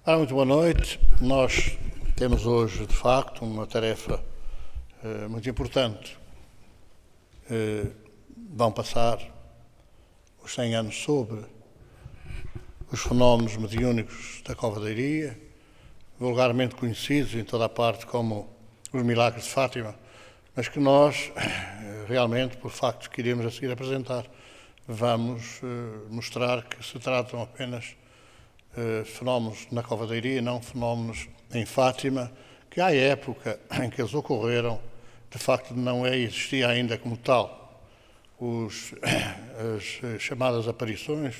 Muito boa noite. Nós temos hoje, de facto, uma tarefa muito importante. Vão passar os 100 anos sobre os fenómenos mediúnicos da Cova da Iria, vulgarmente conhecidos em toda a parte como os milagres de Fátima, mas que nós, realmente, por factos que iremos a seguir apresentar, vamos mostrar que se tratam apenas fenómenos na Cova da Iria, não fenómenos em Fátima, que à época em que eles ocorreram, de facto não existia ainda como tal. As chamadas aparições,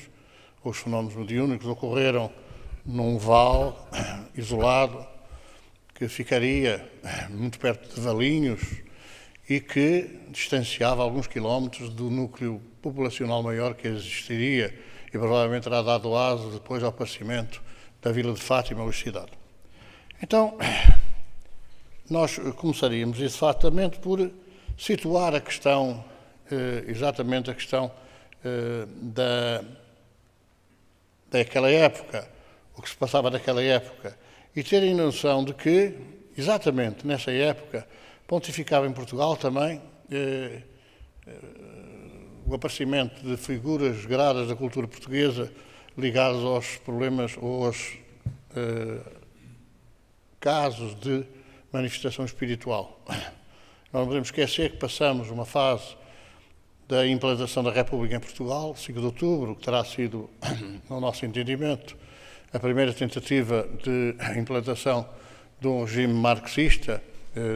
os fenómenos mediúnicos, ocorreram num vale isolado, que ficaria muito perto de Valinhos e que distanciava alguns quilómetros do núcleo populacional maior que existiria e provavelmente terá dado aso depois ao aparecimento da Vila de Fátima, ou cidade. Então, nós começaríamos exatamente por situar a questão, exatamente a questão daquela época, o que se passava naquela época, e terem noção de que, exatamente nessa época, pontificava em Portugal também o aparecimento de figuras gradas da cultura portuguesa ligadas aos problemas ou aos casos de manifestação espiritual. Não podemos esquecer que passamos uma fase da implantação da República em Portugal, 5 de outubro, que terá sido, no nosso entendimento, a primeira tentativa de implantação de um regime marxista,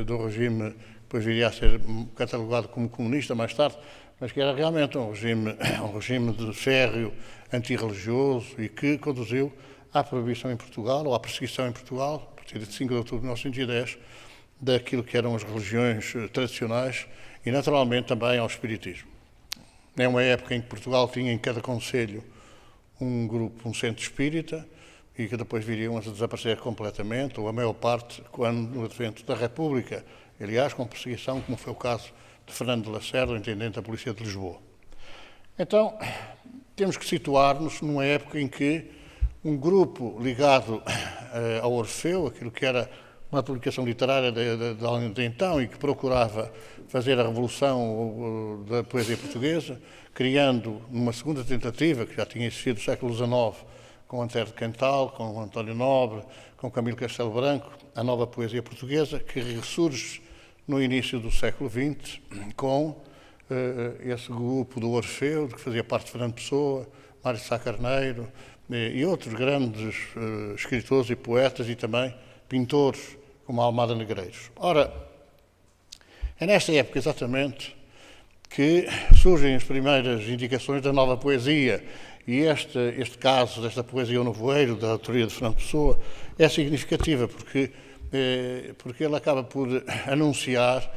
do regime que depois viria a ser catalogado como comunista mais tarde, mas que era realmente um regime de férreo antirreligioso e que conduziu à proibição em Portugal, ou à perseguição em Portugal, a partir de 5 de outubro de 1910, daquilo que eram as religiões tradicionais e, naturalmente, também ao espiritismo. É uma época em que Portugal tinha em cada concelho um grupo, um centro espírita, e que depois viriam a desaparecer completamente, ou a maior parte, quando no advento da República, aliás, com perseguição, como foi o caso de Fernando de Lacerda, o intendente da Polícia de Lisboa. Então, temos que situar-nos numa época em que um grupo ligado ao Orfeu, aquilo que era uma publicação literária de então e que procurava fazer a revolução da poesia portuguesa, criando uma segunda tentativa, que já tinha existido no século XIX, com Antero de Cantal, com António Nobre, com Camilo Castelo Branco, a nova poesia portuguesa, que ressurge no início do século XX, com esse grupo do Orfeu, que fazia parte de Fernando Pessoa, Mário Sá Carneiro e outros grandes escritores e poetas e também pintores, como Almada Negreiros. Ora, é nesta época exatamente que surgem as primeiras indicações da nova poesia, e este caso desta poesia O Nevoeiro, da autoria de Fernando Pessoa, é significativa porque ele acaba por anunciar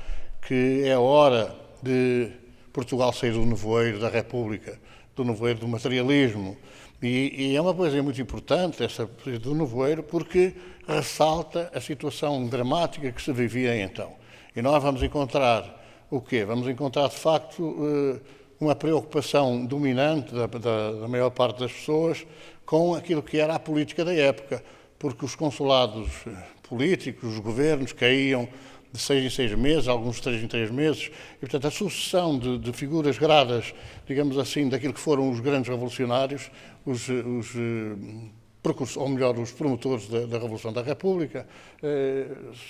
que é hora de Portugal sair do nevoeiro da República, do nevoeiro do materialismo. E é uma poesia muito importante, essa poesia do nevoeiro, porque ressalta a situação dramática que se vivia então. E nós vamos encontrar o quê? Vamos encontrar, de facto, uma preocupação dominante da maior parte das pessoas com aquilo que era a política da época, porque os consulados políticos, os governos caíam de 6 em 6 meses, alguns de 3 em 3 meses, e, portanto, a sucessão de figuras gradas, digamos assim, daquilo que foram os grandes revolucionários, os promotores da Revolução da República,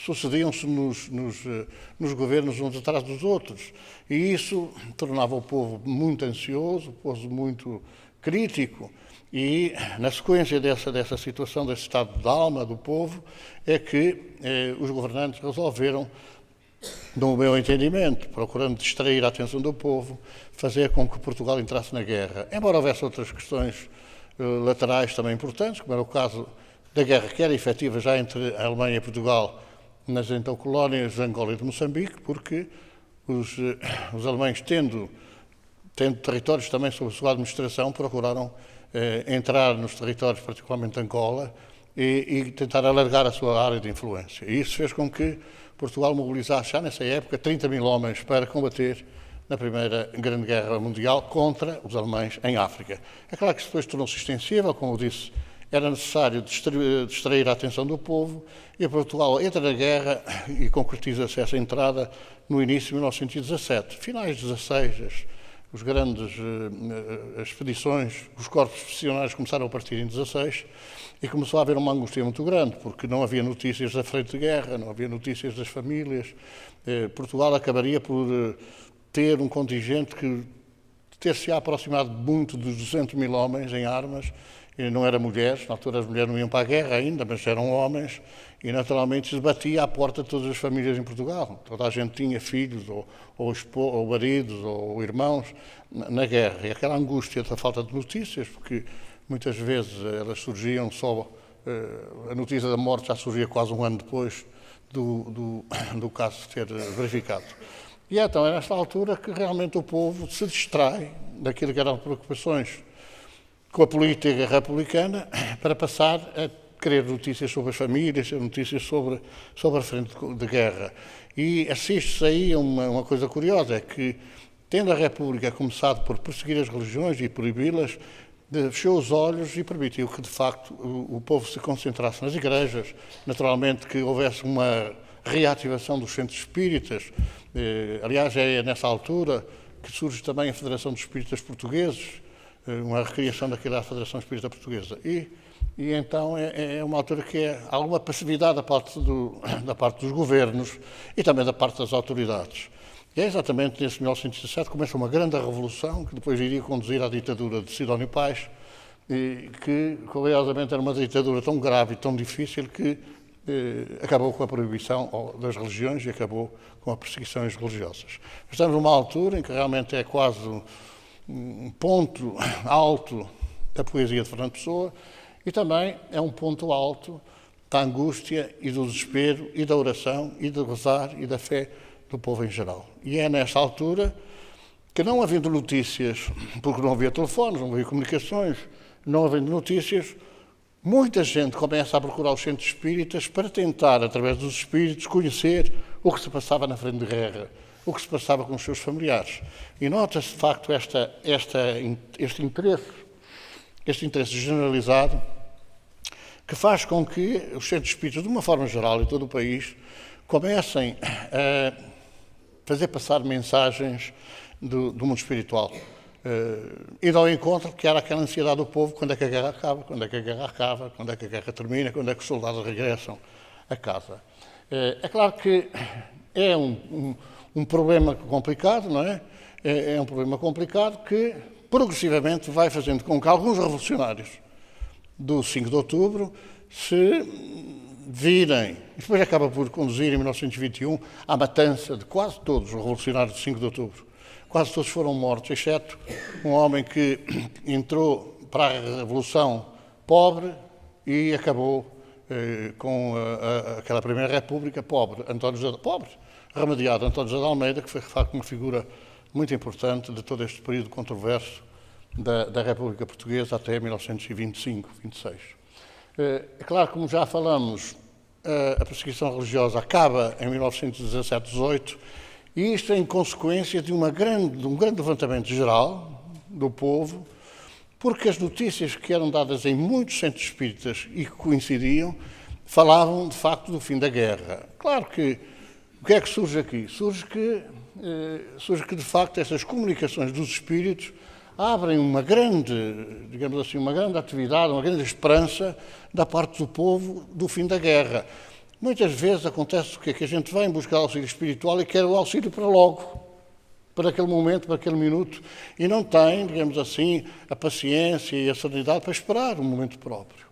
sucediam-se nos governos uns atrás dos outros. E isso tornava o povo muito ansioso, o povo muito crítico, e na sequência dessa situação, desse estado de alma do povo, é que os governantes resolveram, no meu entendimento, procurando distrair a atenção do povo, fazer com que Portugal entrasse na guerra. Embora houvesse outras questões laterais também importantes, como era o caso da guerra que era efetiva já entre a Alemanha e Portugal nas então colónias de Angola e de Moçambique, porque os alemães, tendo territórios também sob sua administração, procuraram entrar nos territórios, particularmente de Angola, e tentar alargar a sua área de influência. E isso fez com que Portugal mobilizasse já nessa época 30 mil homens para combater na Primeira Grande Guerra Mundial contra os alemães em África. É claro que isso depois tornou-se extensível, como eu disse, era necessário distrair a atenção do povo e Portugal entra na guerra e concretiza-se essa entrada no início de 1917. Finais de 16, os grandes expedições, os corpos profissionais começaram a partir em 16 e começou a haver uma angústia muito grande, porque não havia notícias da frente de guerra, não havia notícias das famílias. Portugal acabaria por ter um contingente que ter-se aproximado muito dos 200 mil homens em armas, e não eram mulheres, na altura as mulheres não iam para a guerra ainda, mas eram homens, e naturalmente se batia à porta de todas as famílias em Portugal. Toda a gente tinha filhos, ou maridos, ou irmãos na guerra. E aquela angústia da falta de notícias, porque muitas vezes elas surgiam só, a notícia da morte já surgia quase um ano depois do caso ter verificado. E então é nesta altura que realmente o povo se distrai daquilo que eram preocupações com a política republicana para passar a querer notícias sobre as famílias, notícias sobre a frente de guerra. E assiste-se aí a uma coisa curiosa, é que, tendo a República começado por perseguir as religiões e proibi-las, fechou os olhos e permitiu que, de facto, o povo se concentrasse nas igrejas, naturalmente que houvesse uma reativação dos centros espíritas. Aliás, é nessa altura que surge também a Federação dos Espíritas Portugueses, uma recriação daquela Federação Espírita Portuguesa. E então é uma altura que há alguma passividade da parte dos governos e também da parte das autoridades. E é exatamente nesse 1917 que começa uma grande revolução que depois iria conduzir à ditadura de Sidónio Pais, que, curiosamente, era uma ditadura tão grave e tão difícil que acabou com a proibição das religiões e acabou com as perseguições religiosas. Estamos numa altura em que realmente é quase um ponto alto da poesia de Fernando Pessoa e também é um ponto alto da angústia e do desespero e da oração e do rezar e da fé do povo em geral. E é nesta altura que, não havendo notícias, porque não havia telefones, não havia comunicações, não havendo notícias, muita gente começa a procurar os centros espíritas para tentar, através dos espíritos, conhecer o que se passava na frente de guerra, o que se passava com os seus familiares. E nota-se, de facto, este interesse generalizado que faz com que os centros espíritas, de uma forma geral, em todo o país, comecem a fazer passar mensagens do mundo espiritual. Indo ao encontro que era aquela ansiedade do povo, quando é que a guerra acaba, quando é que a guerra acaba, quando é que a guerra termina, quando é que os soldados regressam a casa. É claro que é um problema complicado, não é? É um problema complicado que progressivamente vai fazendo com que alguns revolucionários do 5 de outubro se virem, e depois acaba por conduzir em 1921 à matança de quase todos os revolucionários do 5 de outubro. Quase todos foram mortos, exceto um homem que entrou para a Revolução pobre e acabou com aquela Primeira República pobre, remediado António José de Almeida, que foi, de facto, uma figura muito importante de todo este período controverso da República Portuguesa até 1925, 26. É claro, como já falamos, a perseguição religiosa acaba em 1917-18, e isto é em consequência de um grande levantamento geral do povo, porque as notícias que eram dadas em muitos centros espíritas e que coincidiam, falavam, de facto, do fim da guerra. Claro que, o que é que surge aqui? Surge que, de facto, essas comunicações dos espíritos abrem uma grande, digamos assim, uma grande atividade, uma grande esperança da parte do povo do fim da guerra. Muitas vezes acontece o quê? Que a gente vai em busca de auxílio espiritual e quer o auxílio para logo, para aquele momento, para aquele minuto, e não tem, digamos assim, a paciência e a serenidade para esperar o momento próprio.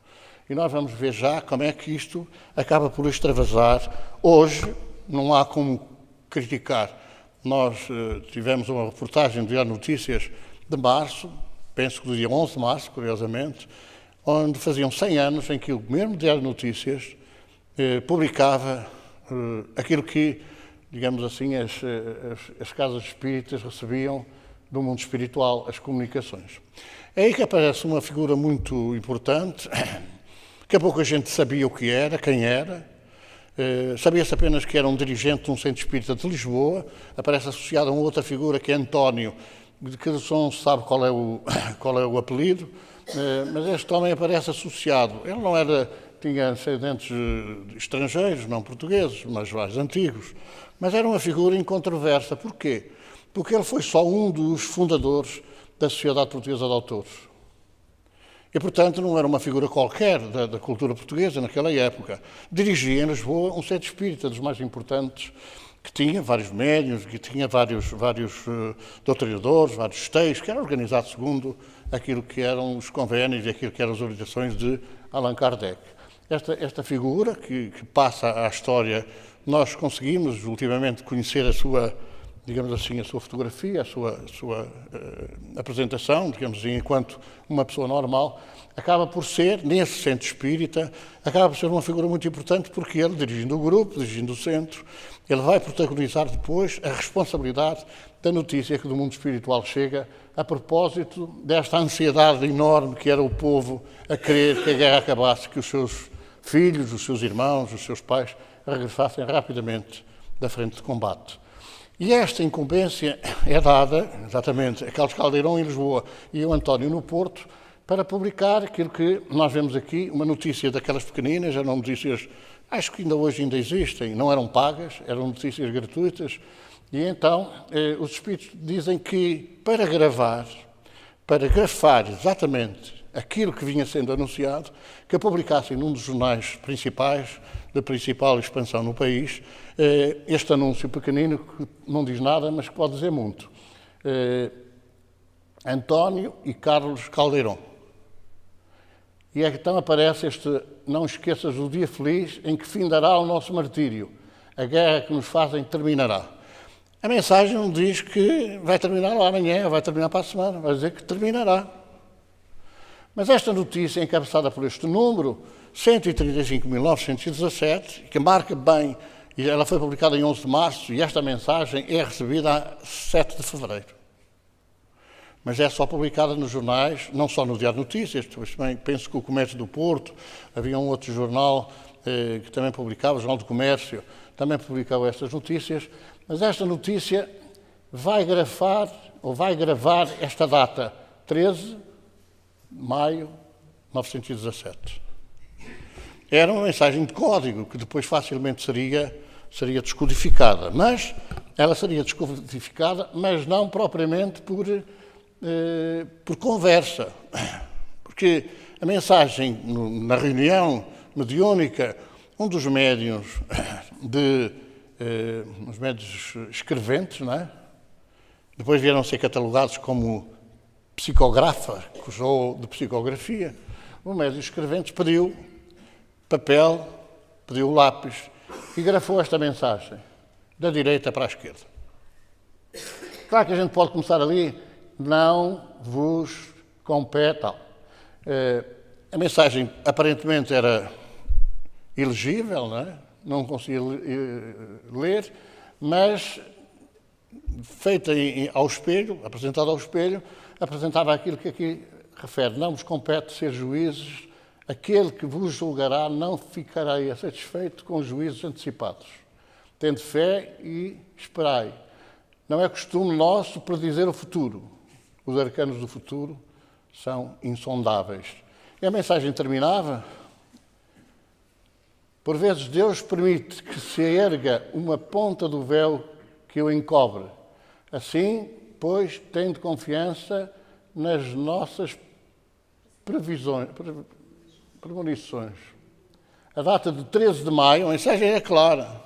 E nós vamos ver já como é que isto acaba por extravasar. Hoje, não há como criticar. Nós tivemos uma reportagem do Diário Notícias de março, penso que do dia 11 de março, curiosamente, onde faziam 100 anos em que o mesmo Diário Notícias publicava aquilo que, digamos assim, as casas espíritas recebiam do mundo espiritual, as comunicações. É aí que aparece uma figura muito importante, que a pouca gente sabia o que era, quem era. Sabia-se apenas que era um dirigente de um centro espírita de Lisboa. Aparece associado a uma outra figura, que é António, de que não se sabe qual é o apelido, mas este homem aparece associado. Ele não era, tinha ascendentes estrangeiros, não portugueses, mas mais antigos, mas era uma figura incontroversa. Porquê? Porque ele foi só um dos fundadores da Sociedade Portuguesa de Autores. E, portanto, não era uma figura qualquer da cultura portuguesa naquela época. Dirigia em Lisboa um centro espírita dos mais importantes, que tinha vários médiuns, que tinha vários doutrinadores, vários esteios, que era organizado segundo aquilo que eram os convénios e aquilo que eram as orientações de Allan Kardec. Esta figura, que passa à história, nós conseguimos ultimamente conhecer a sua, digamos assim, a sua fotografia, a sua apresentação, digamos assim, enquanto uma pessoa normal, acaba por ser, nesse centro espírita, acaba por ser uma figura muito importante, porque ele, dirigindo o grupo, dirigindo o centro, ele vai protagonizar depois a responsabilidade da notícia que do mundo espiritual chega a propósito desta ansiedade enorme que era o povo a querer que a guerra acabasse, que os seus filhos, os seus irmãos, os seus pais regressassem rapidamente da frente de combate. E esta incumbência é dada, exatamente, a Carlos Caldeirão em Lisboa e ao António no Porto, para publicar aquilo que nós vemos aqui, uma notícia daquelas pequeninas, eram notícias, acho que ainda existem, não eram pagas, eram notícias gratuitas, e então os espíritos dizem que para grafar exatamente aquilo que vinha sendo anunciado, que publicassem num dos jornais principais, da principal expansão no país, este anúncio pequenino que não diz nada, mas que pode dizer muito. António e Carlos Caldeirão. E então aparece este: não esqueças o dia feliz em que findará o nosso martírio. A guerra que nos fazem terminará. A mensagem não diz que vai terminar lá amanhã, vai terminar para a semana, vai dizer que terminará. Mas esta notícia, encabeçada por este número, 135.917, que marca bem, e ela foi publicada em 11 de março, e esta mensagem é recebida a 7 de fevereiro. Mas é só publicada nos jornais, não só no Diário de Notícias, também penso que o Comércio do Porto, havia um outro jornal que também publicava, o Jornal do Comércio, também publicava estas notícias, mas esta notícia vai gravar esta data, 13 de maio de 1917. Era uma mensagem de código que depois facilmente seria descodificada, mas ela seria descodificada, mas não propriamente por conversa, porque a mensagem na reunião mediúnica, um dos médiuns os médios escreventes, não é? Depois vieram a ser catalogados como psicógrafos ou de psicografia. O médio escrevente pediu papel, pediu lápis e grafou esta mensagem, da direita para a esquerda. Claro que a gente pode começar ali: não vos compete. A mensagem aparentemente era ilegível, não é? Não conseguia ler, mas feita ao espelho, apresentada ao espelho, apresentava aquilo que aqui refere: não vos compete ser juízes, aquele que vos julgará não ficará satisfeito com juízos antecipados. Tende fé e esperai. Não é costume nosso predizer o futuro. Os arcanos do futuro são insondáveis. E a mensagem terminava: por vezes Deus permite que se erga uma ponta do véu que o encobre. Assim, pois, tende confiança nas nossas premonições. A data de 13 de maio, a mensagem é clara.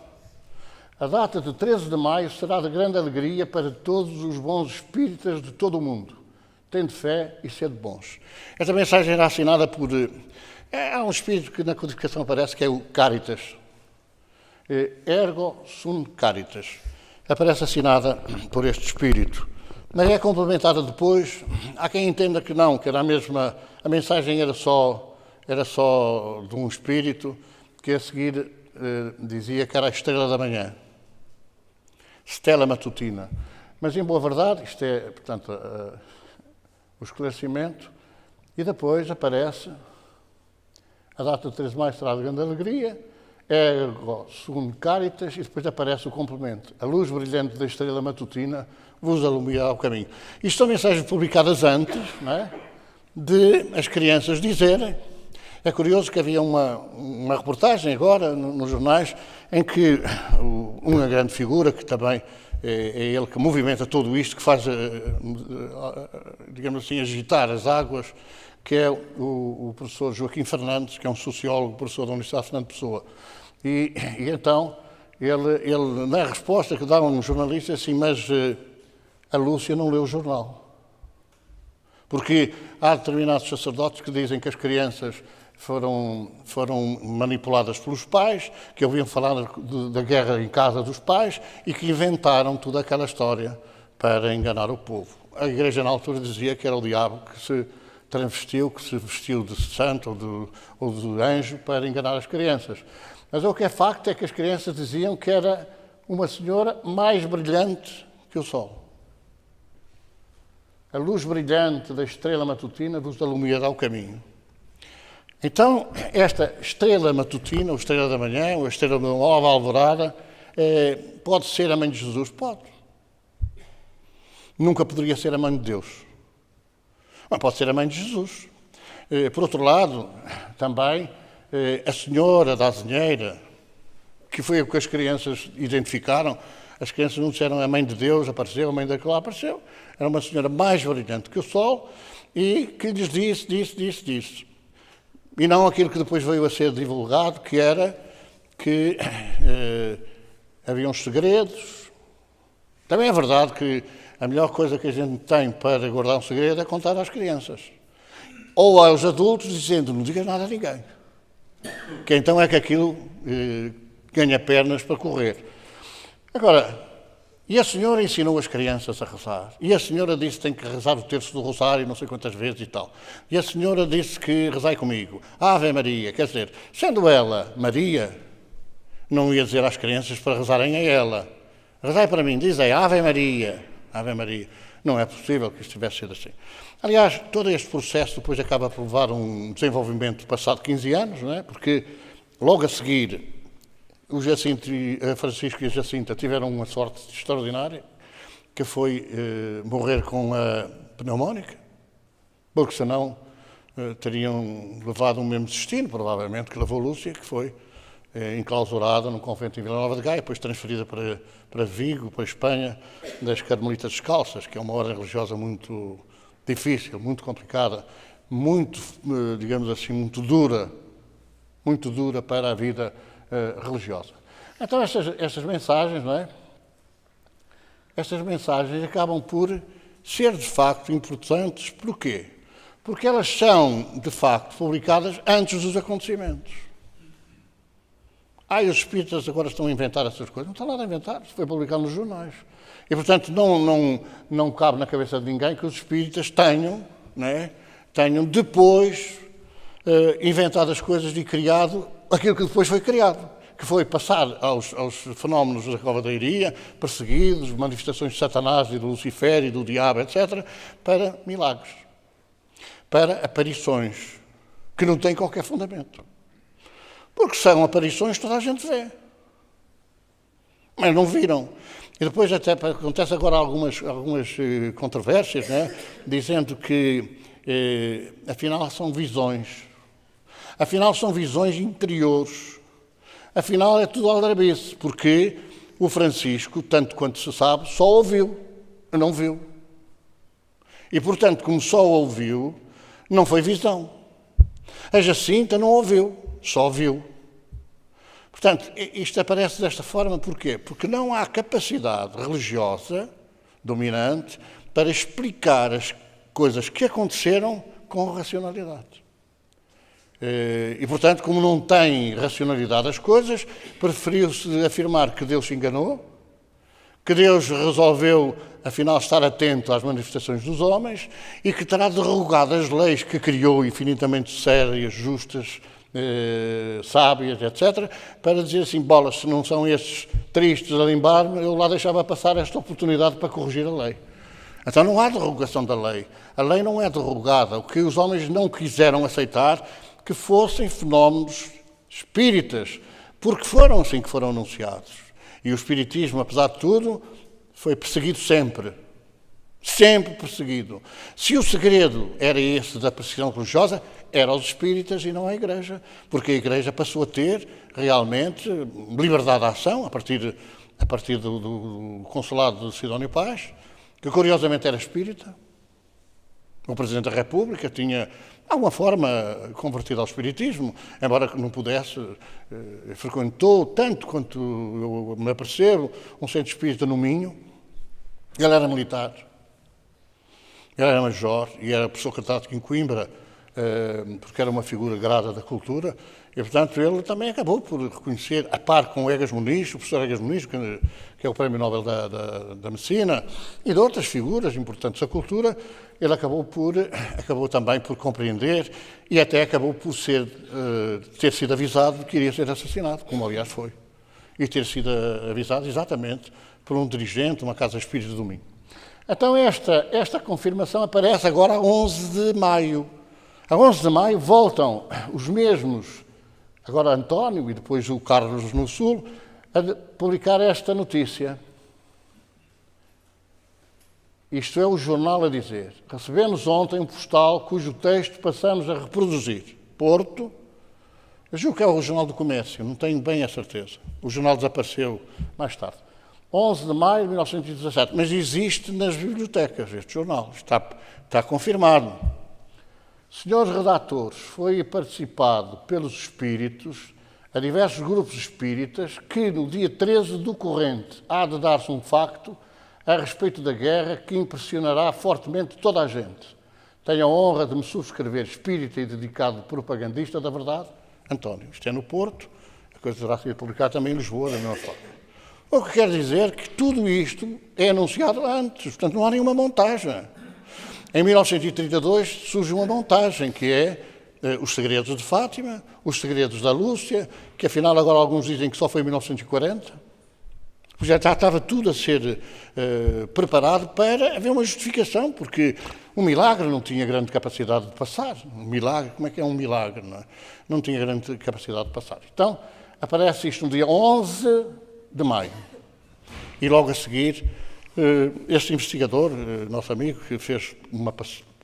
A data de 13 de maio será de grande alegria para todos os bons espíritas de todo o mundo. Tende fé e sede bons. Esta mensagem era assinada por... há um espírito que na codificação aparece, que é o Caritas. Ergo sum Caritas. Aparece assinada por este espírito. Mas é complementada depois. Há quem entenda que não, que era a mesma... A mensagem era só de um espírito que a seguir dizia que era a estrela da manhã. Stella matutina. Mas, em boa verdade, isto é, portanto, o esclarecimento, e depois aparece a data de 13 de maio será de grande alegria, ergo sum Caritas, e depois aparece o complemento: a luz brilhante da estrela matutina vos alumiará o caminho. Isto são mensagens publicadas antes, não é? de as crianças dizerem. É curioso que havia uma reportagem agora nos jornais em que uma grande figura, que também é ele que movimenta tudo isto, que faz, digamos assim, agitar as águas, que é o professor Joaquim Fernandes, que é um sociólogo, professor da Universidade Fernando Pessoa. E então, ele, na resposta que dá a um jornalista, assim, mas a Lúcia não leu o jornal. Porque há determinados sacerdotes que dizem que as crianças foram manipuladas pelos pais, que ouviam falar da guerra em casa dos pais e que inventaram toda aquela história para enganar o povo. A Igreja na altura dizia que era o diabo que se travestiu, que se vestiu de santo ou de anjo para enganar as crianças. Mas o que é facto é que as crianças diziam que era uma senhora mais brilhante que o sol. A luz brilhante da estrela matutina vos alumiará o caminho. Então, esta estrela matutina, ou estrela da manhã, ou a estrela da nova alvorada, pode ser a mãe de Jesus? Pode. Nunca poderia ser a mãe de Deus. Mas pode ser a mãe de Jesus. Por outro lado, também, a senhora da azinheira, que foi o que as crianças identificaram. As crianças não disseram a mãe de Deus apareceu, a mãe daquele apareceu. Era uma senhora mais brilhante que o sol e que lhes disse. E não aquilo que depois veio a ser divulgado, que era que havia uns segredos. Também é verdade que a melhor coisa que a gente tem para guardar um segredo é contar às crianças. Ou aos adultos, dizendo, não digas nada a ninguém. Que então é que aquilo ganha pernas para correr. Agora, e a senhora ensinou as crianças a rezar. E a senhora disse que tem que rezar o terço do rosário não sei quantas vezes e tal. E a senhora disse que rezai comigo. Ave Maria, quer dizer, sendo ela Maria, não ia dizer às crianças para rezarem a ela. Rezai para mim, dizem Ave Maria, Ave Maria. Não é possível que isto tivesse sido assim. Aliás, todo este processo depois acaba por levar um desenvolvimento passado 15 anos, não é? Porque logo a seguir o Jacinto, Francisco e a Jacinta tiveram uma sorte extraordinária, que foi morrer com a pneumónica, porque senão teriam levado o mesmo destino, provavelmente, que levou Lúcia, que foi enclausurada num convento em Vila Nova de Gaia, depois transferida para Vigo, para a Espanha, das Carmelitas Descalças, que é uma ordem religiosa muito difícil, muito complicada, muito, digamos assim, muito dura para a vida religiosa. Então estas mensagens, não é? Estas mensagens acabam por ser de facto importantes. Porquê? Porque elas são de facto publicadas antes dos acontecimentos. Os espíritas agora estão a inventar essas coisas. Não está nada a inventar, isso foi publicado nos jornais. E portanto não cabe na cabeça de ninguém que os espíritas tenham, não é? Tenham depois inventado as coisas e criado aquilo que depois foi criado, que foi passar aos fenómenos da covadeiria, perseguidos, manifestações de Satanás e do Lucifer e do diabo, etc., para milagres, para aparições, que não têm qualquer fundamento. Porque são aparições que toda a gente vê. Mas não viram. E depois até acontece agora algumas controvérsias, né? Dizendo que afinal são visões. Afinal, são visões interiores. Afinal, é tudo aldrabice, porque o Francisco, tanto quanto se sabe, só ouviu, não viu. E, portanto, como só ouviu, não foi visão. A Jacinta não ouviu, só viu. Portanto, isto aparece desta forma, porquê? Porque não há capacidade religiosa dominante para explicar as coisas que aconteceram com racionalidade. E, portanto, como não tem racionalidade as coisas, preferiu-se afirmar que Deus se enganou, que Deus resolveu, afinal, estar atento às manifestações dos homens e que terá derrogado as leis que criou infinitamente sérias, justas, sábias, etc., para dizer assim, bolas, se não são estes tristes a limbar-me, eu lá deixava passar esta oportunidade para corrigir a lei. Então não há derrogação da lei. A lei não é derrogada. O que os homens não quiseram aceitar que fossem fenómenos espíritas, porque foram assim que foram anunciados. E o espiritismo, apesar de tudo, foi perseguido sempre. Sempre perseguido. Se o segredo era esse da perseguição religiosa, era aos espíritas e não à Igreja, porque a Igreja passou a ter realmente liberdade de ação a partir do consulado de Sidónio Paz, que curiosamente era espírita. O Presidente da República tinha, de alguma forma, convertido ao espiritismo, embora não pudesse, frequentou, tanto quanto eu me apercebo, um centro espírita no Minho. Ele era militar, ele era major e era professor catedrático em Coimbra, porque era uma figura grata da cultura, e, portanto, ele também acabou por reconhecer, a par com o Egas Muniz, o professor Egas Muniz, que é o Prémio Nobel da Medicina, e de outras figuras importantes da cultura, ele acabou também por compreender e até acabou por ter sido avisado de que iria ser assassinado, como aliás foi, e ter sido avisado exatamente por um dirigente de uma casa espírita do Minho. Então esta confirmação aparece agora a 11 de maio. A 11 de maio voltam os mesmos, agora António e depois o Carlos no Sul, a publicar esta notícia. Isto é o jornal a dizer: recebemos ontem um postal cujo texto passamos a reproduzir. Porto, eu julgo que é o Jornal do Comércio, não tenho bem a certeza. O jornal desapareceu mais tarde. 11 de maio de 1917, mas existe nas bibliotecas este jornal, está confirmado. Senhores redatores, foi participado pelos espíritos a diversos grupos espíritas que no dia 13 do corrente há de dar-se um facto a respeito da guerra que impressionará fortemente toda a gente. Tenho a honra de me subscrever espírita e dedicado propagandista da verdade, António. Isto é no Porto, a coisa terá sido publicada também em Lisboa, da mesma forma. O que quer dizer que tudo isto é anunciado antes, portanto não há nenhuma montagem. Em 1932 surge uma montagem que é Os Segredos de Fátima, Os Segredos da Lúcia, que afinal agora alguns dizem que só foi em 1940. Já estava tudo a ser preparado para haver uma justificação, porque o milagre não tinha grande capacidade de passar. Um milagre, como é que é um milagre? Não tinha grande capacidade de passar. Então, aparece isto no dia 11 de maio. E logo a seguir, este investigador, nosso amigo, que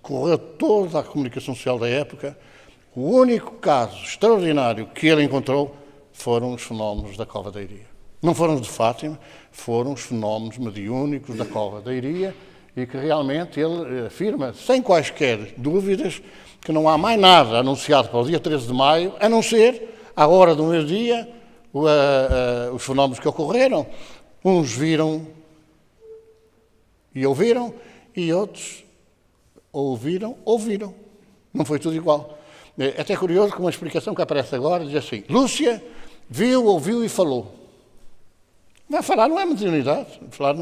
correu toda a comunicação social da época, o único caso extraordinário que ele encontrou foram os fenómenos da Cova da Iria. Não foram os de Fátima, foram os fenómenos mediúnicos da Cova da Iria, e que realmente ele afirma, sem quaisquer dúvidas, que não há mais nada anunciado para o dia 13 de maio, a não ser, à hora do meio-dia, os fenómenos que ocorreram. Uns viram e ouviram, e outros ouviram. Não foi tudo igual. É até curioso que uma explicação que aparece agora diz assim: Lúcia viu, ouviu e falou. Não, falar não é mediunidade, falar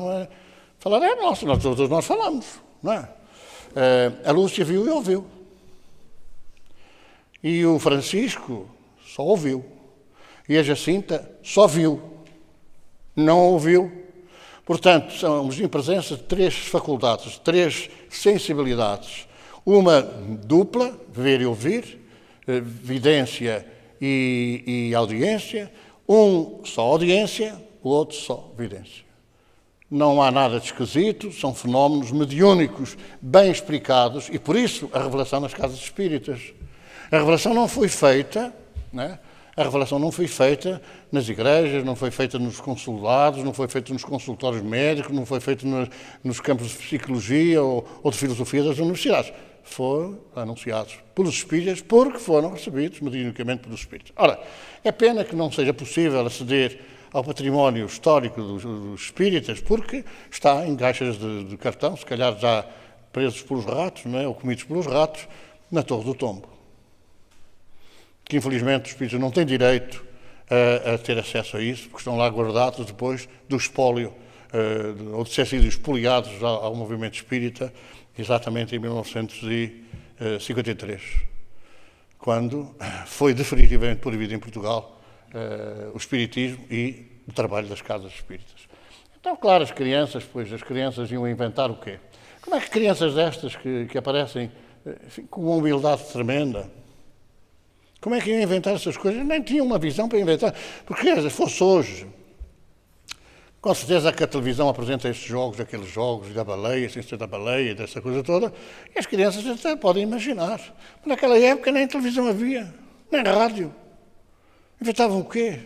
é nosso, todos nós falamos, não é? A Lúcia viu e ouviu. E o Francisco só ouviu. E a Jacinta só viu, não ouviu. Portanto, somos em presença de três faculdades, três sensibilidades. Uma dupla, ver e ouvir, vidência e audiência. Um só audiência, o outro só vidência. Não há nada de esquisito, são fenómenos mediúnicos bem explicados e, por isso, a revelação nas casas espíritas. A revelação não foi feita, né? A revelação não foi feita nas igrejas, não foi feita nos consulados, não foi feita nos consultórios médicos, não foi feita nos campos de psicologia ou de filosofia das universidades. Foram anunciados pelos espíritas porque foram recebidos mediunicamente pelos espíritas. Ora, é pena que não seja possível aceder ao património histórico dos espíritas, porque está em caixas de cartão, se calhar já presos pelos ratos, não é? Ou comidos pelos ratos, na Torre do Tombo. Que infelizmente os espíritas não têm direito a ter acesso a isso, porque estão lá guardados depois do espólio, ou de ter sido expoliados ao movimento espírita, exatamente em 1953, quando foi definitivamente proibido em Portugal o espiritismo e o trabalho das casas espíritas. Então, claro, as crianças iam inventar o quê? Como é que crianças destas que aparecem enfim, com uma humildade tremenda, como é que iam inventar essas coisas? Nem tinham uma visão para inventar. Porque se fosse hoje, Com certeza que a televisão apresenta estes jogos, aqueles jogos da baleia, ciência da baleia, dessa coisa toda, e as crianças até podem imaginar. Mas naquela época nem televisão havia, nem rádio. Inventavam o quê?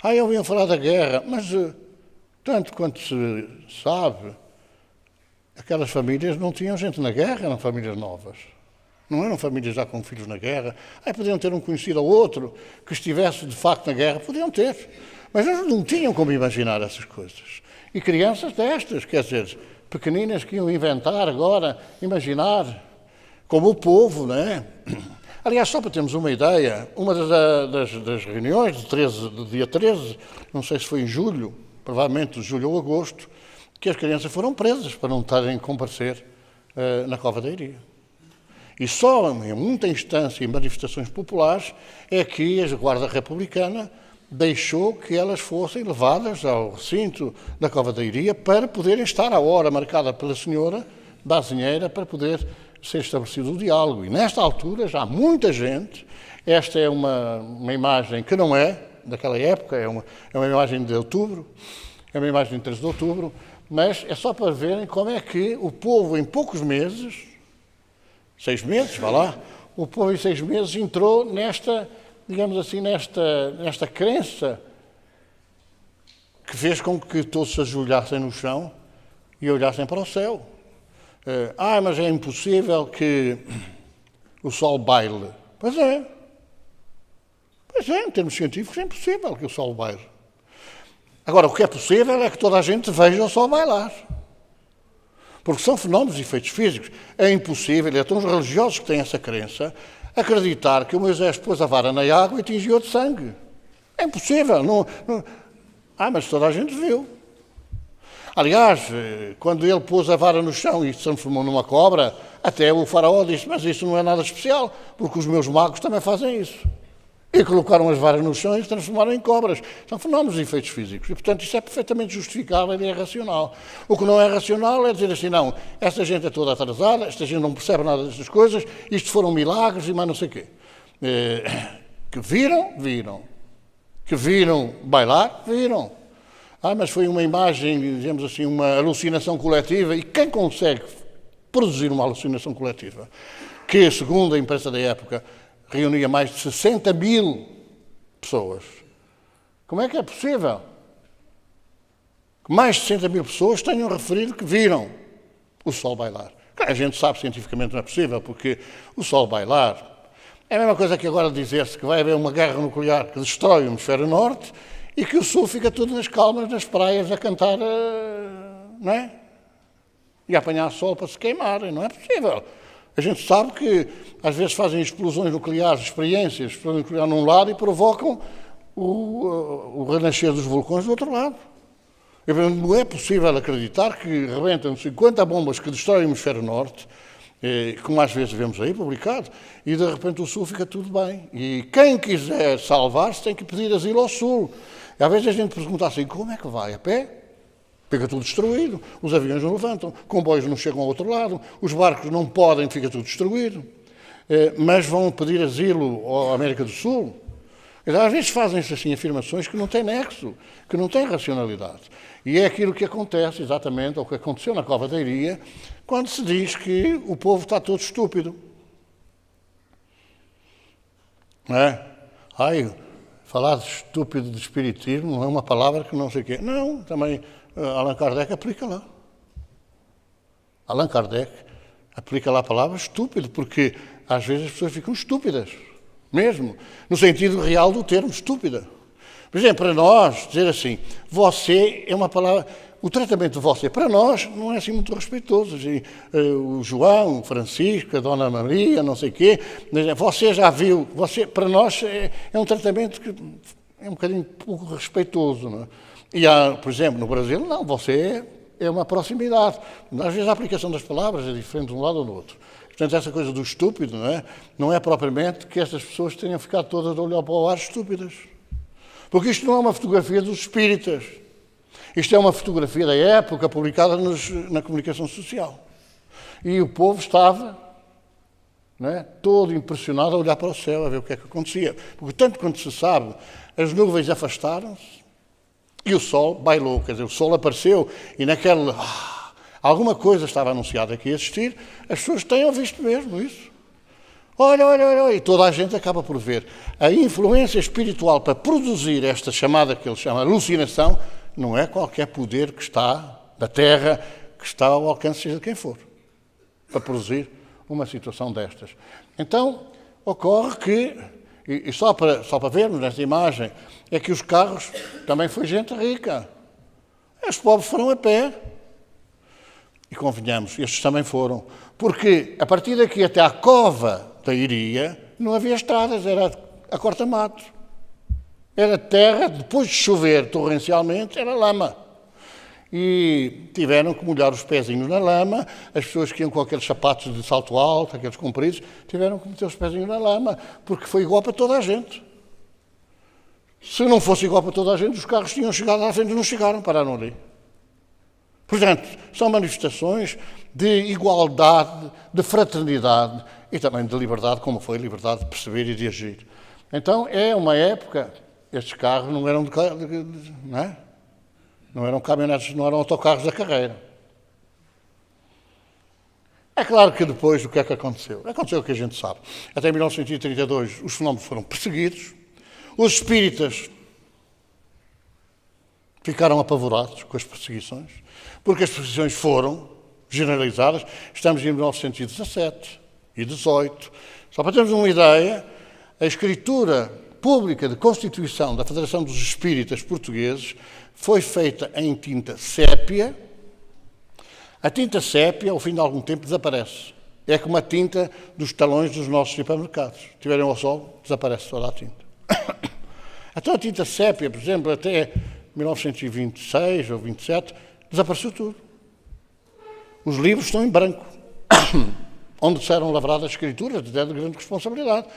Ouviam falar da guerra, mas tanto quanto se sabe, aquelas famílias não tinham gente na guerra, eram famílias novas. Não eram famílias já com filhos na guerra. Podiam ter um conhecido ou outro que estivesse de facto na guerra, podiam ter. Mas eles não tinham como imaginar essas coisas. E crianças destas, quer dizer, pequeninas que iam inventar agora, imaginar, como o povo, não é? Aliás, só para termos uma ideia, uma das reuniões do dia 13, não sei se foi em julho, provavelmente julho ou agosto, que as crianças foram presas para não estarem a comparecer na Cova da Iria. E só em muita instância e manifestações populares é que a Guarda Republicana deixou que elas fossem levadas ao recinto da Cova da Iria para poderem estar à hora marcada pela senhora da azinheira para poder ser estabelecido o diálogo. E nesta altura já muita gente, esta é uma imagem que não é daquela época, é uma imagem de outubro, é uma imagem de 13 de outubro, mas é só para verem como é que o povo em poucos meses, 6 meses, vá lá, o povo em 6 meses entrou nesta, digamos assim, nesta crença que fez com que todos se ajoelhassem no chão e olhassem para o céu. Mas é impossível que o Sol baile. Pois é, em termos científicos é impossível que o Sol baile. Agora, o que é possível é que toda a gente veja o Sol bailar. Porque são fenómenos e efeitos físicos. É impossível, e até os religiosos que têm essa crença, acreditar que o Moisés pôs a vara na água e tingiu de sangue. É impossível. Mas toda a gente viu. Aliás, quando ele pôs a vara no chão e se transformou numa cobra, até o faraó disse, mas isso não é nada especial, porque os meus magos também fazem isso. E colocaram as varas no chão e se transformaram em cobras. São fenómenos e efeitos físicos. E, portanto, isso é perfeitamente justificável e é racional. O que não é racional é dizer assim, não, esta gente é toda atrasada, esta gente não percebe nada destas coisas, isto foram milagres e mais não sei o quê. Que viram. Que viram bailar, viram. Mas foi uma imagem, digamos assim, uma alucinação coletiva. E quem consegue produzir uma alucinação coletiva, que, segundo a imprensa da época, reunia mais de 60 mil pessoas. Como é que é possível que mais de 60 mil pessoas tenham referido que viram o Sol bailar? A gente sabe cientificamente não é possível, porque o Sol bailar é a mesma coisa que agora dizer-se que vai haver uma guerra nuclear que destrói o hemisfério norte e que o sul fica tudo nas calmas, nas praias, a cantar, não é? E a apanhar sol para se queimarem. Não é possível. A gente sabe que, às vezes, fazem explosões nucleares, experiências, explosões nucleares num lado e provocam o renascer dos vulcões do outro lado. Não é possível acreditar que rebentam 50 bombas que destroem o hemisfério norte, como às vezes vemos aí publicado, e de repente o sul fica tudo bem. E quem quiser salvar-se tem que pedir asilo ao sul. E às vezes a gente pergunta assim, como é que vai? A pé? Fica tudo destruído, os aviões não levantam, comboios não chegam ao outro lado, os barcos não podem, fica tudo destruído. Mas vão pedir asilo à América do Sul. Às vezes fazem-se assim afirmações que não têm nexo, que não têm racionalidade. E é aquilo que acontece exatamente, ou que aconteceu na Cova da Iria, quando se diz que o povo está todo estúpido. Não é? Falar de estúpido de espiritismo não é uma palavra que não sei o quê. Não, também Allan Kardec aplica lá. Allan Kardec aplica lá a palavra estúpido, porque às vezes as pessoas ficam estúpidas, mesmo, no sentido real do termo estúpida. Por exemplo, para nós, dizer assim, você é uma palavra... O tratamento de você, para nós, não é assim muito respeitoso. O João, o Francisco, a Dona Maria, não sei o quê, você já viu, para nós é um tratamento que é um bocadinho pouco respeitoso. Não é? E há, por exemplo, no Brasil, não, você é uma proximidade. Às vezes a aplicação das palavras é diferente de um lado ou do outro. Portanto, essa coisa do estúpido, não é propriamente que estas pessoas tenham ficado todas a olhar para o ar estúpidas. Porque isto não é uma fotografia dos espíritas. Isto é uma fotografia da época publicada na comunicação social. E o povo estava todo impressionado a olhar para o céu, a ver o que é que acontecia. Porque tanto quanto se sabe, as nuvens afastaram-se, E o sol bailou, quer dizer, o sol apareceu e naquele... alguma coisa estava anunciada que ia existir, as pessoas têm visto mesmo isso. Olha, olha, olha, e toda a gente acaba por ver. A influência espiritual para produzir esta chamada, que ele chama alucinação, não é qualquer poder que está na Terra, que está ao alcance seja de quem for, para produzir uma situação destas. Então, ocorre que, e só para vermos nesta imagem, é que os carros também foi gente rica. Os pobres foram a pé. E convenhamos, estes também foram. Porque a partir daqui até à cova da Iria, não havia estradas, era a corta-mato. Era terra, depois de chover torrencialmente, era lama. E tiveram que molhar os pezinhos na lama, as pessoas que iam com aqueles sapatos de salto alto, aqueles compridos, tiveram que meter os pezinhos na lama, porque foi igual para toda a gente. Se não fosse igual para toda a gente, os carros tinham chegado à frente e não chegaram, pararam ali. Portanto, são manifestações de igualdade, de fraternidade e também de liberdade, como foi a liberdade de perceber e de agir. Então, é uma época, estes carros não eram não é? Não eram caminhonetes, não eram autocarros da carreira. É claro que depois, o que é que aconteceu? Aconteceu o que a gente sabe. Até 1932, os fenómenos foram perseguidos, os espíritas ficaram apavorados com as perseguições, porque as perseguições foram generalizadas. Estamos em 1917 e 18. Só para termos uma ideia, a escritura pública de Constituição da Federação dos Espíritas Portugueses foi feita em tinta sépia. A tinta sépia, ao fim de algum tempo, desaparece. É como a tinta dos talões dos nossos supermercados. Se tiverem ao sol, desaparece toda a tinta. Então a tinta sépia, por exemplo, até 1926 ou 27, desapareceu tudo. Os livros estão em branco, onde eram lavradas escrituras, até de grande responsabilidade.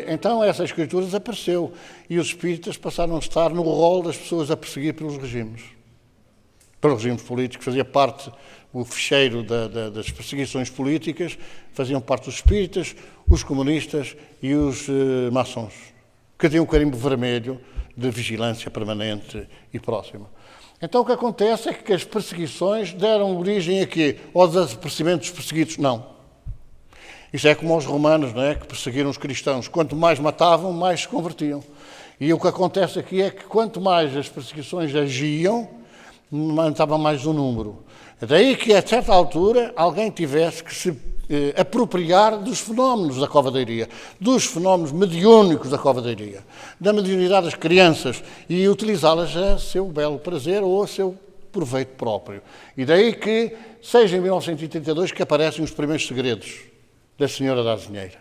Então essa escritura desapareceu e os espíritas passaram a estar no rol das pessoas a perseguir pelos regimes políticos. Fazia parte, o ficheiro das perseguições políticas, faziam parte os espíritas, os comunistas e os maçons, que tinham um carimbo vermelho de vigilância permanente e próxima. Então o que acontece é que as perseguições deram origem a quê? Ao desaparecimento dos perseguidos? Não. Isso é como os romanos, não é? Que perseguiram os cristãos. Quanto mais matavam, mais se convertiam. E o que acontece aqui é que quanto mais as perseguições agiam, aumentava mais o número. Daí que, a certa altura, alguém tivesse que se apropriar dos fenómenos da covadeiria, dos fenómenos mediúnicos da covadeiria, da mediunidade das crianças e utilizá-las a seu belo prazer ou a seu proveito próprio. E daí que, seja em 1932, que aparecem os primeiros segredos da Senhora da Azinheira.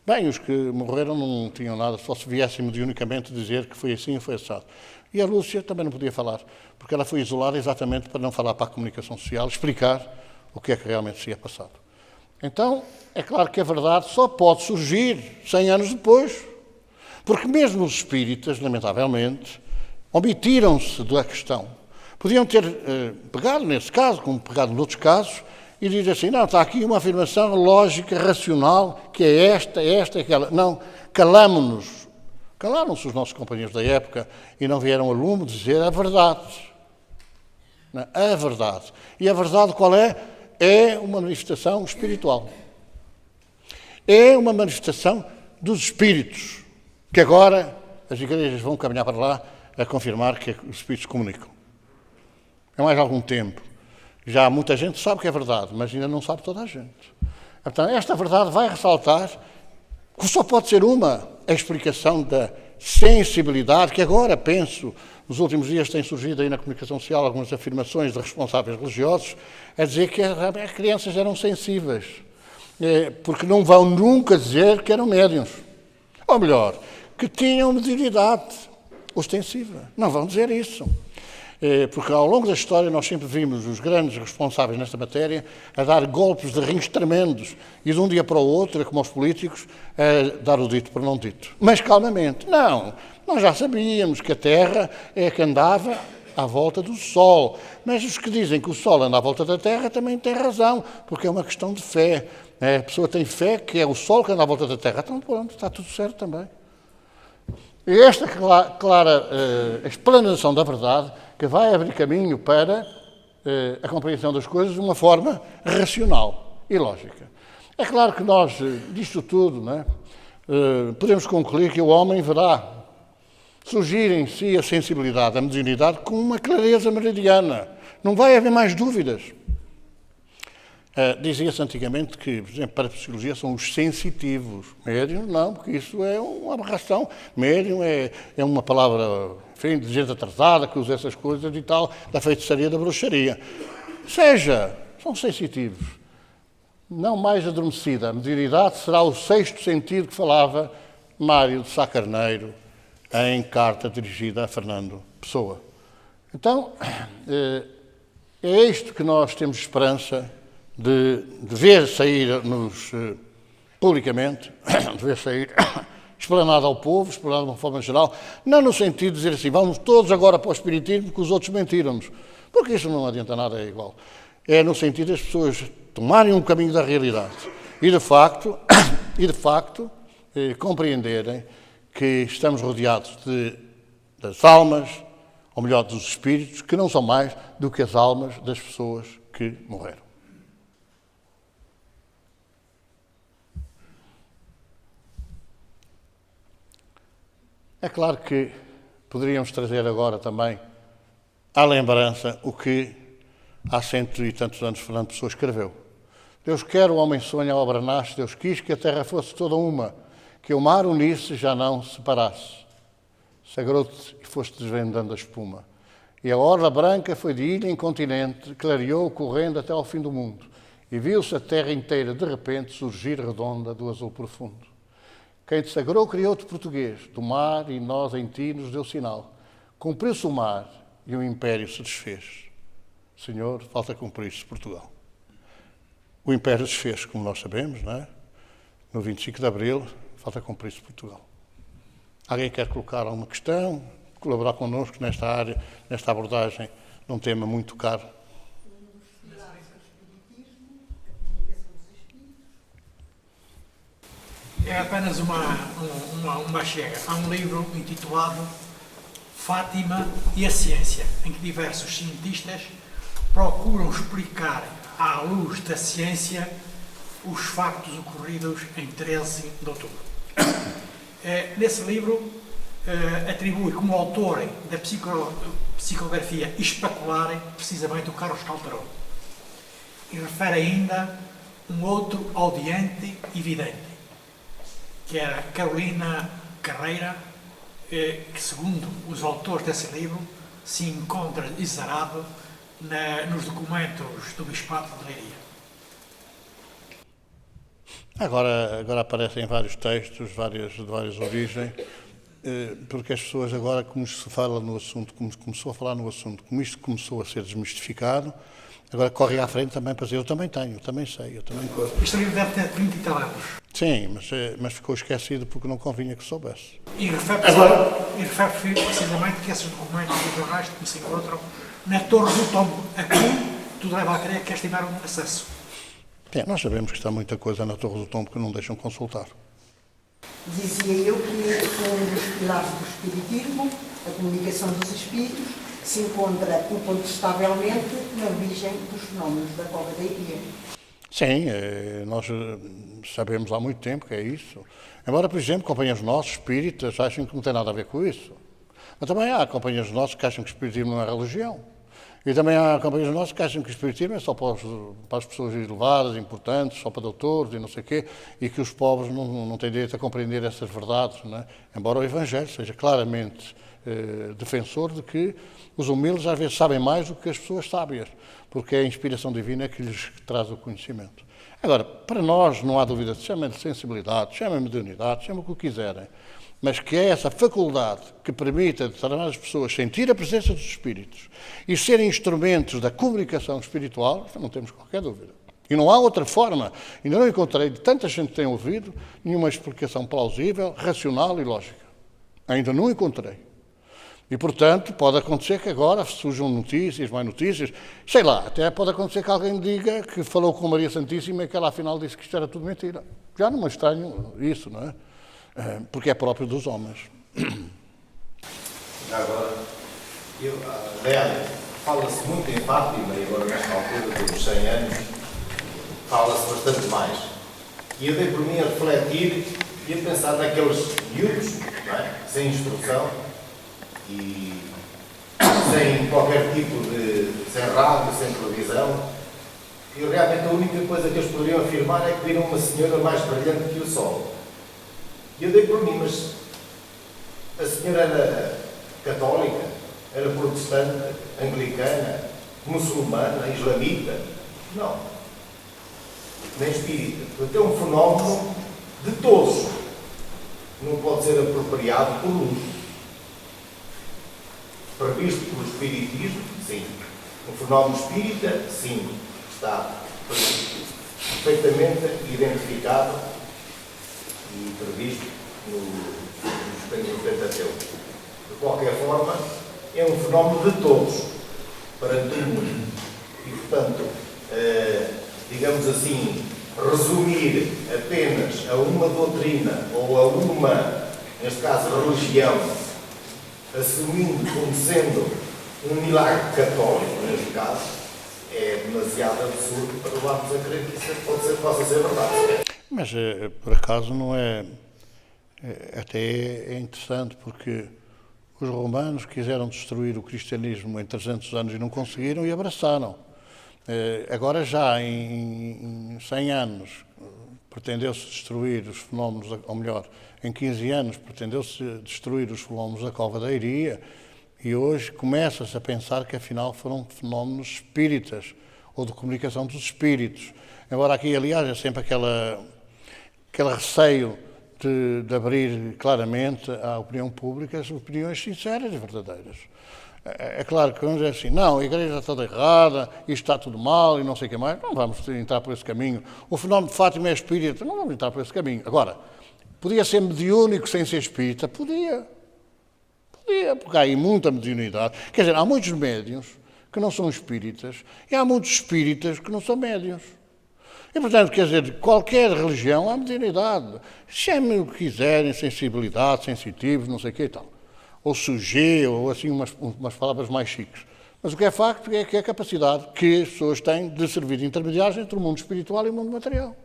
Bem, os que morreram não tinham nada, só se viessem mediunicamente dizer que foi assim e foi assado. E a Lúcia também não podia falar, porque ela foi isolada exatamente para não falar para a comunicação social, explicar o que é que realmente se ia passado. Então, é claro que a verdade só pode surgir 100 anos depois, porque mesmo os espíritas, lamentavelmente, omitiram-se da questão. Podiam ter pegado nesse caso, como pegado noutros casos, e dizer assim, não, está aqui uma afirmação lógica, racional, que é esta, aquela. Não, calamo-nos. Calaram-se os nossos companheiros da época e não vieram a lume dizer a verdade. Não, a verdade. E a verdade qual é? É uma manifestação espiritual. É uma manifestação dos espíritos, que agora as igrejas vão caminhar para lá a confirmar que os espíritos comunicam. É mais algum tempo. Já muita gente sabe que é verdade, mas ainda não sabe toda a gente. Então, esta verdade vai ressaltar que só pode ser uma, a explicação da sensibilidade, que agora, penso, nos últimos dias tem surgido aí na comunicação social algumas afirmações de responsáveis religiosos a dizer que as crianças eram sensíveis, porque não vão nunca dizer que eram médiuns. Ou melhor, que tinham mediunidade ostensiva. Não vão dizer isso. Porque ao longo da história nós sempre vimos os grandes responsáveis nesta matéria a dar golpes de rins tremendos e de um dia para o outro, como os políticos, a dar o dito por não dito. Mas calmamente. Não, nós já sabíamos que a Terra é que andava à volta do Sol. Mas os que dizem que o Sol anda à volta da Terra também têm razão, porque é uma questão de fé. A pessoa tem fé que é o Sol que anda à volta da Terra. Então pronto, está tudo certo também. É esta clara explanação da verdade que vai abrir caminho para a compreensão das coisas de uma forma racional e lógica. É claro que nós, disto tudo, não é, podemos concluir que o homem verá surgir em si a sensibilidade, a mediunidade, com uma clareza meridiana. Não vai haver mais dúvidas. Dizia-se antigamente que, por exemplo, para a psicologia são os sensitivos. Médium, não, porque isso é uma aberração. Médium é uma palavra, enfim, de gente atrasada, que usa essas coisas e tal, da feitiçaria, da bruxaria. São sensitivos. Não mais adormecida. A mediunidade será o sexto sentido que falava Mário de Sá Carneiro em carta dirigida a Fernando Pessoa. Então, é isto que nós temos esperança de ver sair publicamente, de ver sair explanado ao povo, explanado de uma forma geral, não no sentido de dizer assim, vamos todos agora para o espiritismo porque os outros mentiram-nos, porque isso não adianta nada, é igual. É no sentido das pessoas tomarem um caminho da realidade e de facto compreenderem que estamos rodeados das almas, ou melhor, dos espíritos, que não são mais do que as almas das pessoas que morreram. É claro que poderíamos trazer agora também à lembrança o que há 100 e tantos anos Fernando Pessoa escreveu. Deus quer, o homem sonha, a obra nasce, Deus quis que a terra fosse toda uma, que o mar unisse, já não separasse. Sagrou-te e foste desvendando a espuma. E a orla branca foi de ilha em continente, clareou correndo até ao fim do mundo. E viu-se a terra inteira, de repente, surgir redonda do azul profundo. Quem te sagrou criou-te português, do mar e nós em ti nos deu sinal. Cumpriu-se o mar e o império se desfez. Senhor, falta cumprir-se Portugal. O império desfez, como nós sabemos, não é? No 25 de Abril, falta cumprir-se Portugal. Alguém quer colocar alguma questão, colaborar connosco nesta área, nesta abordagem de um tema muito caro? É apenas uma chega. Há um livro intitulado Fátima e a Ciência, em que diversos cientistas procuram explicar, à luz da ciência, os factos ocorridos em 13 de outubro. Nesse livro, atribui como autor da psicografia especular precisamente o Carlos Calderón. E refere ainda um outro audiente e vidente, que era Carolina Carreira, que, segundo os autores desse livro, se encontra exarado nos documentos do Bispado de Leiria. Agora aparecem vários textos, de várias origens, porque as pessoas agora, como se fala no assunto, como começou a falar no assunto, como isto começou a ser desmistificado, agora corre à frente também para dizer, eu também tenho, eu também sei, eu também... Este livro deve ter 30 e tal anos. Sim, mas ficou esquecido porque não convinha que soubesse. E refere precisamente que esses documentos dos jornais que se encontram na Torre do Tombo, a que tudo leva a crer que estiveram acesso. Bem, nós sabemos que está muita coisa na Torre do Tombo que não deixam consultar. Dizia eu que um dos pilares do espiritismo, a comunicação dos espíritos, se encontra incontestavelmente na origem dos fenómenos da cova da Iria. Sim, nós sabemos há muito tempo que é isso. Embora, por exemplo, companheiros nossos, espíritas, achem que não tem nada a ver com isso. Mas também há companheiros nossos que acham que o espiritismo não é religião. E também há companheiros nossos que acham que o espiritismo é só para as pessoas elevadas, importantes, só para doutores e não sei o quê, e que os pobres não têm direito a compreender essas verdades, não é? Embora o Evangelho seja claramente defensor de que os humildes às vezes sabem mais do que as pessoas sábias, porque é a inspiração divina que lhes traz o conhecimento. Agora, para nós não há dúvida, chamem-lhe sensibilidade, chamem-lhe mediunidade, chamem o que quiserem, mas que é essa faculdade que permite a determinadas pessoas sentir a presença dos espíritos e serem instrumentos da comunicação espiritual, não temos qualquer dúvida. E não há outra forma, ainda não encontrei, de tanta gente que tem ouvido, nenhuma explicação plausível, racional e lógica. Ainda não encontrei. E, portanto, pode acontecer que agora surjam notícias, mais notícias, sei lá, até pode acontecer que alguém diga que falou com Maria Santíssima e que ela afinal disse que isto era tudo mentira. Já não me estranho isso, não é? Porque é próprio dos homens. Agora, fala-se muito em Fátima, e agora nesta altura dos 100 anos, fala-se bastante mais. E eu dei por mim a refletir e a pensar naqueles miúdos, não é? Sem instrução e sem qualquer tipo sem rádio, sem televisão. E realmente a única coisa que eles poderiam afirmar é que viram uma senhora mais brilhante que o sol. E eu dei por mim, mas a senhora era católica, era protestante, anglicana, muçulmana, islamita? Não. Nem espírita. Portanto, é um fenómeno de todos. Não pode ser apropriado por um. Previsto pelo espiritismo? Sim. Um fenómeno espírita? Sim. Está perfeitamente identificado e previsto no Pentateuco. De qualquer forma, é um fenómeno de todos, perante o mundo. E, portanto, digamos assim, resumir apenas a uma doutrina ou a uma, neste caso, religião, assumindo como sendo um milagre católico, neste caso, é demasiado absurdo para levarmos a crer que isso possa ser verdade. Mas, por acaso, não é... Até é interessante, porque os romanos quiseram destruir o cristianismo em 300 anos e não conseguiram e abraçaram. Agora já em 100 anos pretendeu-se destruir os fenómenos, ou melhor, em 15 anos pretendeu-se destruir os fenómenos da Cova da Iria e hoje começa-se a pensar que afinal foram fenómenos espíritas ou de comunicação dos espíritos. Embora aqui, aliás, é sempre aquele receio de abrir claramente à opinião pública as opiniões sinceras e verdadeiras. É claro que vamos dizer assim, não, a Igreja está toda errada, isto está tudo mal e não sei o que mais. Não vamos entrar por esse caminho. O fenómeno de Fátima é espírita, não vamos entrar por esse caminho. Agora, podia ser mediúnico sem ser espírita? Podia, porque há aí muita mediunidade. Quer dizer, há muitos médiuns que não são espíritas e há muitos espíritas que não são médiuns. E, portanto, quer dizer, de qualquer religião há mediunidade. Chamem o que quiserem, sensibilidade, sensitivos, não sei o que e tal. Ou sujeira, ou assim umas palavras mais chiques. Mas o que é facto é que é a capacidade que as pessoas têm de servir de intermediários entre o mundo espiritual e o mundo material.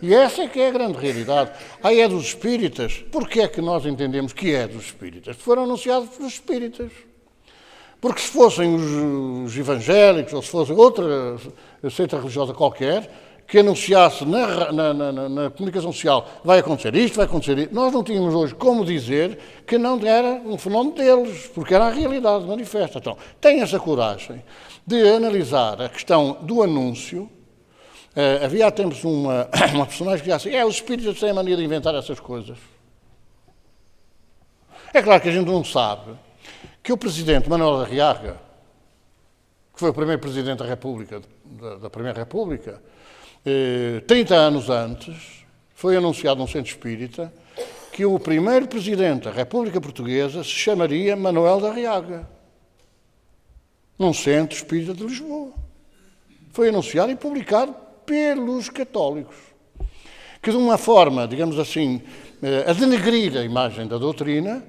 E essa é que é a grande realidade. Aí é dos espíritas. Porquê é que nós entendemos que é dos espíritas? Foram anunciados pelos espíritas. Porque se fossem os evangélicos, ou se fosse outra seita religiosa qualquer, que anunciasse na comunicação social vai acontecer isto, vai acontecer isto, nós não tínhamos hoje como dizer que não era um fenómeno deles, porque era a realidade manifesta. Então, tenha essa coragem de analisar a questão do anúncio. Havia há tempos uma personagem que dizia assim, os espíritos têm a mania de inventar essas coisas. É claro que a gente não sabe que o presidente Manuel da Arriaga, que foi o primeiro presidente da República, da Primeira República, 30 anos antes, foi anunciado num centro espírita que o primeiro presidente da República Portuguesa se chamaria Manuel da Arriaga, num centro espírita de Lisboa. Foi anunciado e publicado pelos católicos, que de uma forma, digamos assim, a denegrir a imagem da doutrina,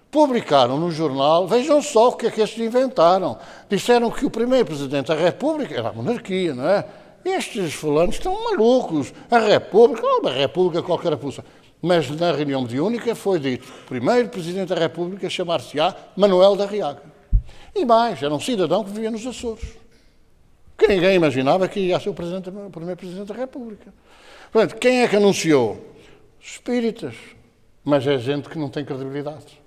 publicaram no jornal, vejam só o que é que estes inventaram. Disseram que o primeiro presidente da República era a monarquia, não é? Estes fulanos estão malucos. A República qualquer apuça. Mas na reunião mediúnica foi dito que o primeiro presidente da República chamar-se-á Manuel da Arriaga. E mais, era um cidadão que vivia nos Açores. Que ninguém imaginava que ia ser o primeiro presidente da República. Portanto, quem é que anunciou? Os espíritas. Mas é gente que não tem credibilidade.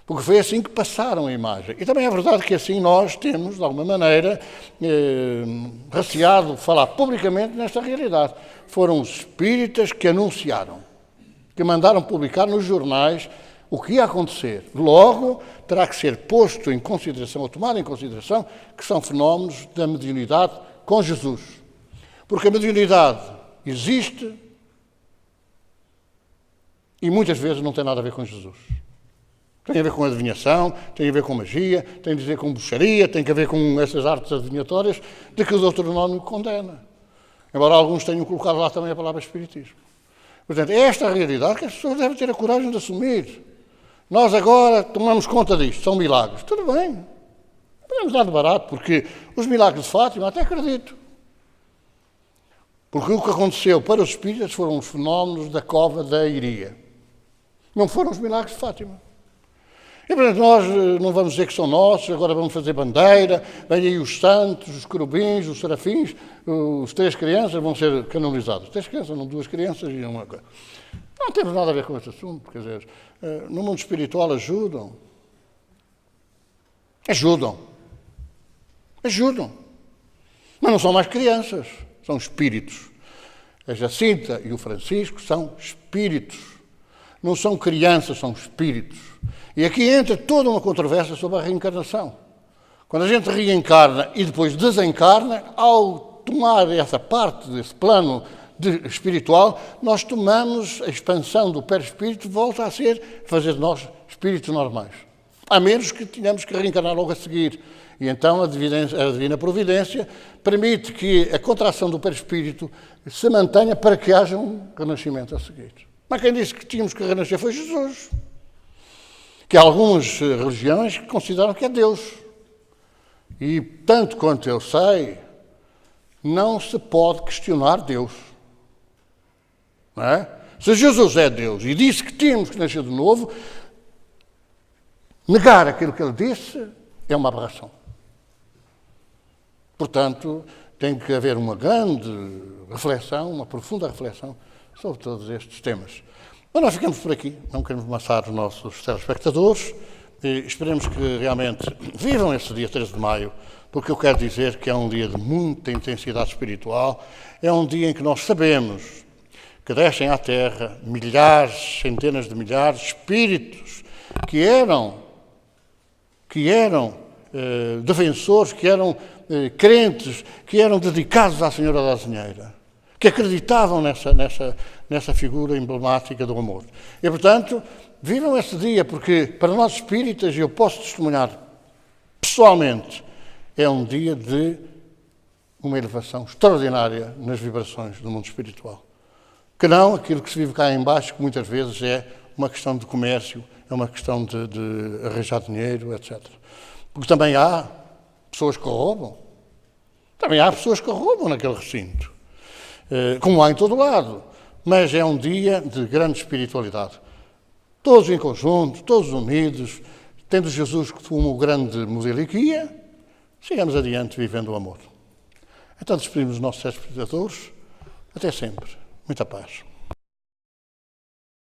Porque foi assim que passaram a imagem. E também é verdade que assim nós temos, de alguma maneira, receado falar publicamente nesta realidade. Foram os espíritas que anunciaram, que mandaram publicar nos jornais o que ia acontecer. Logo, terá que ser posto em consideração, ou tomado em consideração, que são fenómenos da mediunidade com Jesus. Porque a mediunidade existe e muitas vezes não tem nada a ver com Jesus. Tem a ver com adivinhação, tem a ver com magia, tem a ver com bruxaria, tem a ver com essas artes adivinhatórias de que o Deuteronômio condena. Embora alguns tenham colocado lá também a palavra espiritismo. Portanto, é esta a realidade que as pessoas devem ter a coragem de assumir. Nós agora tomamos conta disto, são milagres. Tudo bem, podemos dar de barato, porque os milagres de Fátima até acredito. Porque o que aconteceu para os espíritas foram os fenómenos da cova da Iria. Não foram os milagres de Fátima. E, portanto, nós não vamos dizer que são nossos, agora vamos fazer bandeira, vêm aí os santos, os querubins, os serafins, os 3 crianças vão ser canonizados. 3 crianças, não 2 crianças e uma coisa. Não temos nada a ver com esse assunto, quer dizer, no mundo espiritual ajudam. Ajudam. Mas não são mais crianças, são espíritos. A Jacinta e o Francisco são espíritos. Não são crianças, são espíritos. E aqui entra toda uma controvérsia sobre a reencarnação. Quando a gente reencarna e depois desencarna, ao tomar essa parte desse plano espiritual, nós tomamos a expansão do perispírito, volta a fazer de nós espíritos normais. A menos que tenhamos que reencarnar logo a seguir. E então a divina providência permite que a contração do perispírito se mantenha para que haja um renascimento a seguir. Mas quem disse que tínhamos que renascer foi Jesus. Que há algumas religiões que consideram que é Deus. E, tanto quanto eu sei, não se pode questionar Deus. Não é? Se Jesus é Deus e disse que tínhamos que nascer de novo, negar aquilo que ele disse é uma aberração. Portanto, tem que haver uma grande reflexão, uma profunda reflexão sobre todos estes temas. Mas nós ficamos por aqui, não queremos amassar os nossos telespectadores e esperemos que realmente vivam esse dia 13 de maio, porque eu quero dizer que é um dia de muita intensidade espiritual, é um dia em que nós sabemos que descem à Terra milhares, centenas de milhares de espíritos que eram defensores, que eram crentes, que eram dedicados à Senhora da Azinheira, que acreditavam nessa figura emblemática do amor. E, portanto, vivam esse dia, porque para nós espíritas, e eu posso testemunhar pessoalmente, é um dia de uma elevação extraordinária nas vibrações do mundo espiritual. Que não aquilo que se vive cá em baixo, que muitas vezes é uma questão de comércio, é uma questão de arranjar dinheiro, etc. Porque também há pessoas que roubam. Também há pessoas que roubam naquele recinto. Como há em todo lado. Mas é um dia de grande espiritualidade. Todos em conjunto, todos unidos, tendo Jesus como o grande modelo e guia, sigamos adiante vivendo o amor. Então despedimos os nossos espectadores. Até sempre. Muita paz.